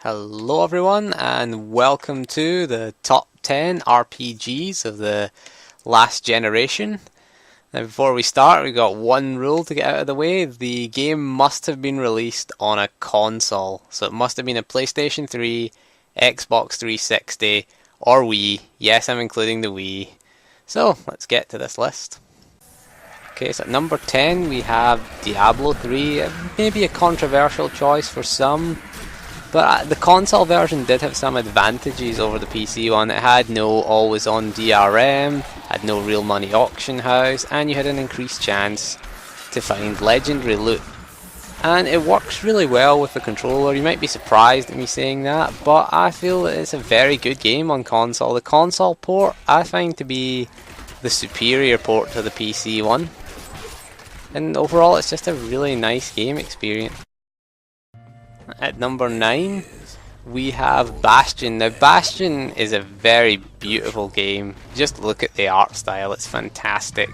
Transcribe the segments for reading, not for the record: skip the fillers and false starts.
Hello everyone and welcome to the top 10 RPGs of the last generation. Now before we start, we've got one rule to get out of the way. The game must have been released on a console. So it must have been a PlayStation 3, Xbox 360 or Wii. Yes, I'm including the Wii. So let's get to this list. Okay, so at number 10 we have Diablo 3. Maybe a controversial choice for some. But the console version did have some advantages over the PC one. It had no always-on DRM, had no real money auction house, and you had an increased chance to find legendary loot. And it works really well with the controller. You might be surprised at me saying that, but I feel that it's a very good game on console. The console port I find to be the superior port to the PC one. And overall it's just a really nice game experience. At number 9 we have Bastian. Now Bastion is a very beautiful game. Just look at the art style, it's fantastic.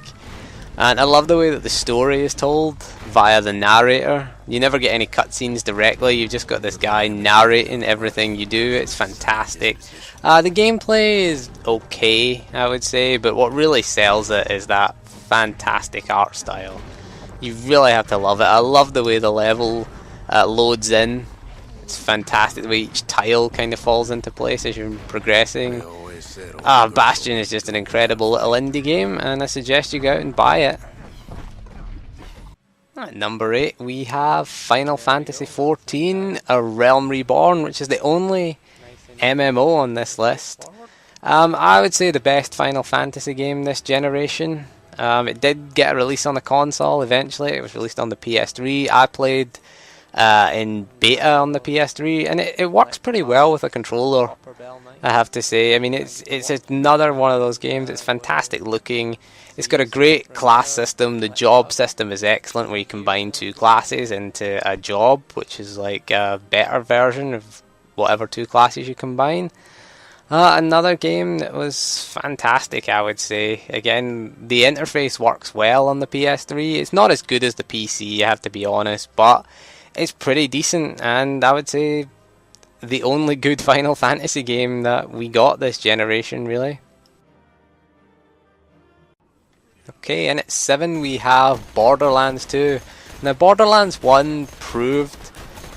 And I love the way that the story is told via the narrator. You never get any cutscenes directly, you've just got this guy narrating everything you do. It's fantastic. The gameplay is okay, I would say, but what really sells it is that fantastic art style. You really have to love it. I love the way the level loads in. It's fantastic the way each tile kind of falls into place as you're progressing. Bastion is just an incredible little indie game, and I suggest you go out and buy it. At number 8 we have Final Fantasy XIV, A Realm Reborn, which is the only MMO on this list. I would say the best Final Fantasy game this generation. It did get a release on the console eventually. It was released on the PS3. I played in beta on the PS3, and it works pretty well with a controller, I have to say. I mean, it's another one of those games. It's fantastic looking. It's got a great class system. The job system is excellent, where you combine two classes into a job, which is like a better version of whatever two classes you combine. Another game that was fantastic, I would say. Again, the interface works well on the PS3. It's not as good as the PC, I have to be honest, but it's pretty decent, and I would say the only good Final Fantasy game that we got this generation, really. Okay, and at 7 we have Borderlands 2. Now Borderlands 1 proved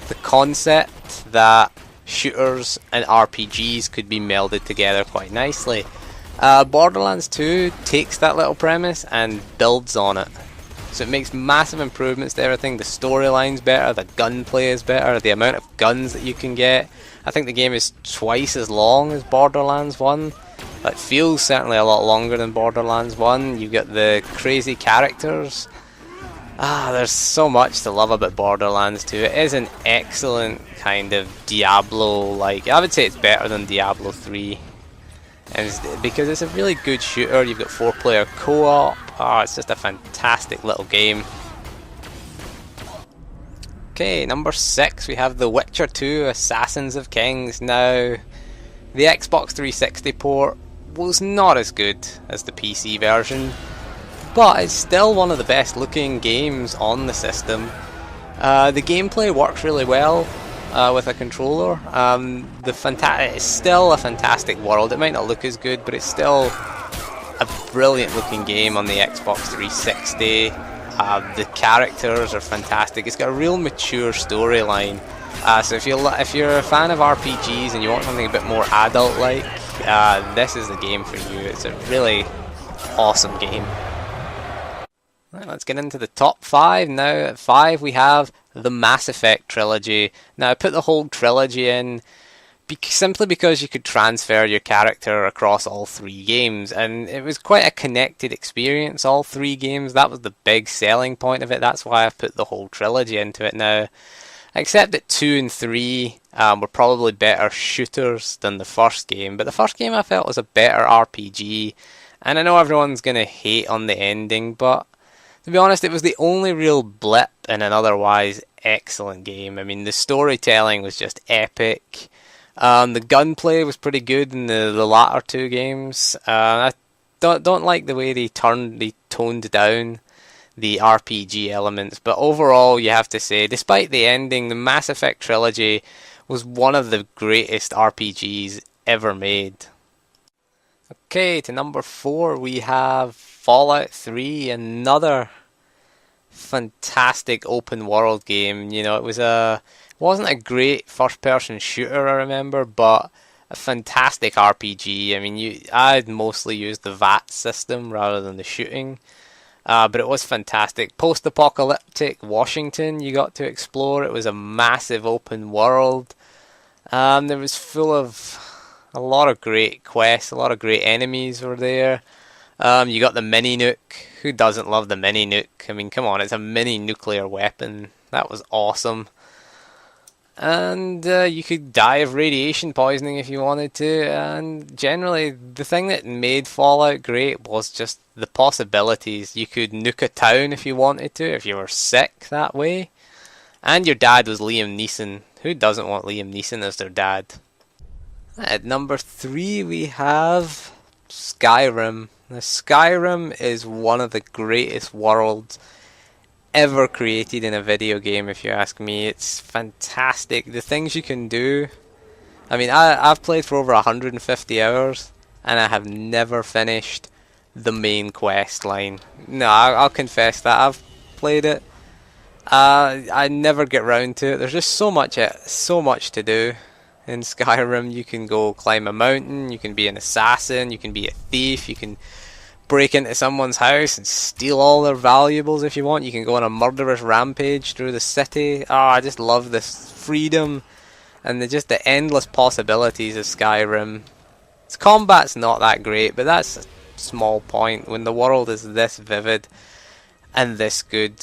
the concept that shooters and RPGs could be melded together quite nicely. Borderlands 2 takes that little premise and builds on it. So it makes massive improvements to everything. The storyline's better, the gunplay is better, the amount of guns that you can get. I think the game is twice as long as Borderlands 1. It feels certainly a lot longer than Borderlands 1. You've got the crazy characters. There's so much to love about Borderlands 2. It is an excellent kind of Diablo-like. I would say it's better than Diablo 3. And because it's a really good shooter. You've got 4-player co-op. It's just a fantastic little game. Okay, number 6 we have The Witcher 2 Assassins of Kings. Now, the Xbox 360 port was not as good as the PC version, but it's still one of the best looking games on the system. The gameplay works really well with a controller. It's still a fantastic world. It might not look as good, but it's still a brilliant looking game on the Xbox 360. The characters are fantastic. It's got a real mature storyline. So if you're a fan of RPGs and you want something a bit more adult-like, this is the game for you. It's a really awesome game. Right, let's get into the top 5 now. At 5 we have the Mass Effect trilogy. Now I put the whole trilogy in simply because you could transfer your character across all 3 games, and it was quite a connected experience, all 3 games. That was the big selling point of it. That's why I've put the whole trilogy into it now. Except that 2 and 3 were probably better shooters than the first game, but the first game I felt was a better RPG, and I know everyone's going to hate on the ending, but to be honest, it was the only real blip in an otherwise excellent game. I mean, the storytelling was just epic. The gunplay was pretty good in the latter 2 games. I don't like the way they toned down the RPG elements, but overall you have to say, despite the ending, the Mass Effect trilogy was one of the greatest RPGs ever made. Okay, to number 4 we have Fallout 3, another fantastic open world game. You know, it wasn't a great first person shooter, I remember, but a fantastic RPG. I mean, I'd mostly used the VAT system rather than the shooting. But it was fantastic. Post-apocalyptic Washington you got to explore. It was a massive open world. There was full of a lot of great quests, a lot of great enemies were there. You got the mini nuke. Who doesn't love the mini nuke? I mean, come on, it's a mini nuclear weapon. That was awesome. And you could die of radiation poisoning if you wanted to. And generally, the thing that made Fallout great was just the possibilities. You could nuke a town if you wanted to, if you were sick that way. And your dad was Liam Neeson. Who doesn't want Liam Neeson as their dad? At number 3 we have Skyrim. Now, Skyrim is one of the greatest worlds ever created in a video game, if you ask me. It's fantastic. The things you can do. I mean, I've played for over 150 hours and I have never finished the main quest line. No, I'll confess that. I've played it. I never get round to it. There's just so much to do in Skyrim. You can go climb a mountain, you can be an assassin, you can be a thief, you can break into someone's house and steal all their valuables if you want. You can go on a murderous rampage through the city. Oh, I just love this freedom and just the endless possibilities of Skyrim. Its combat's not that great, but that's a small point when the world is this vivid and this good.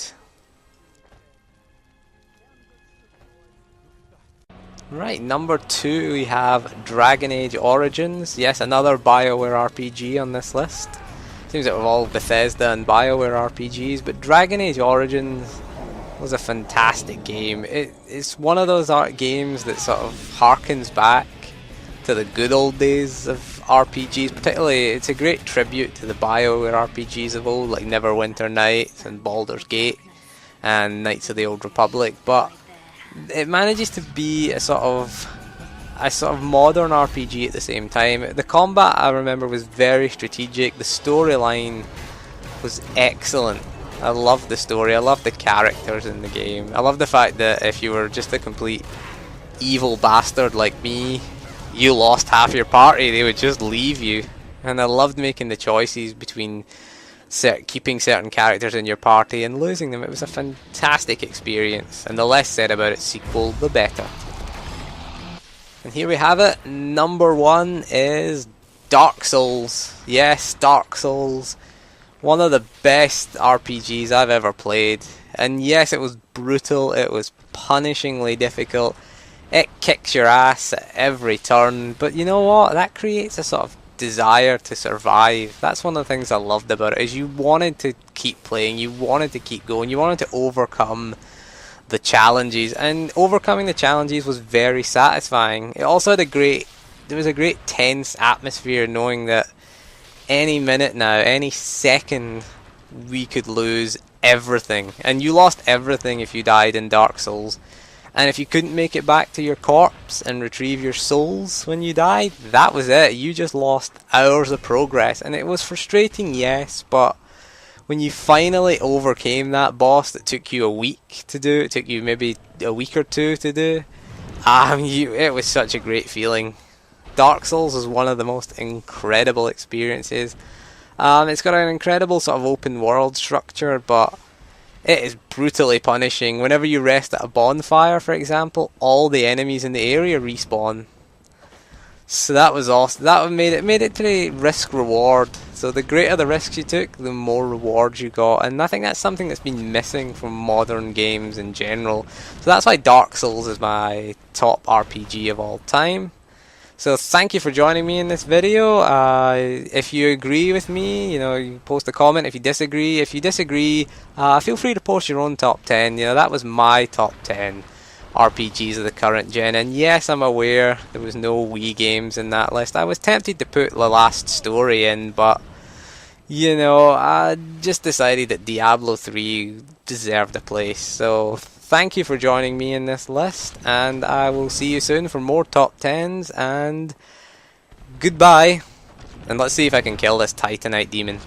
Right, number 2 we have Dragon Age Origins. Yes, another BioWare RPG on this list. Seems like we've all Bethesda and BioWare RPGs, but Dragon Age Origins was a fantastic game. It's one of those art games that sort of harkens back to the good old days of RPGs. Particularly, it's a great tribute to the BioWare RPGs of old, like Neverwinter Nights and Baldur's Gate and Knights of the Old Republic. But it manages to be a sort of modern RPG at the same time. The combat, I remember, was very strategic. The storyline was excellent. I loved the story. I loved the characters in the game. I love the fact that if you were just a complete evil bastard like me, you lost half your party, they would just leave you. And I loved making the choices between keeping certain characters in your party and losing them. It was a fantastic experience, and the less said about its sequel, the better. And here we have it. Number 1 is Dark Souls. Yes, Dark Souls. One of the best RPGs I've ever played. And yes, it was brutal. It was punishingly difficult. It kicks your ass at every turn. But you know what? That creates a sort of desire to survive. That's one of the things I loved about it, is you wanted to keep playing. You wanted to keep going. You wanted to overcome the challenges, and overcoming the challenges was very satisfying. It also had there was a great tense atmosphere, knowing that any minute now, any second, we could lose everything. And you lost everything if you died in Dark Souls. And if you couldn't make it back to your corpse and retrieve your souls when you died, that was it. You just lost hours of progress. And it was frustrating, yes, but when you finally overcame that boss that took you a week to do, it took you maybe a week or two to do, it was such a great feeling. Dark Souls is one of the most incredible experiences. It's got an incredible sort of open world structure, but it is brutally punishing. Whenever you rest at a bonfire, for example, all the enemies in the area respawn. So that was awesome. That made it pretty risk reward. So the greater the risks you took, the more rewards you got, and I think that's something that's been missing from modern games in general. So that's why Dark Souls is my top RPG of all time. So thank you for joining me in this video. If you agree with me, you post a comment. If you disagree, feel free to post your own top 10. That was my top 10 RPGs of the current gen, and yes, I'm aware there was no Wii games in that list. I was tempted to put The Last Story in, but I just decided that Diablo 3 deserved a place. So thank you for joining me in this list, and I will see you soon for more top 10s, and goodbye. And let's see if I can kill this Titanite demon.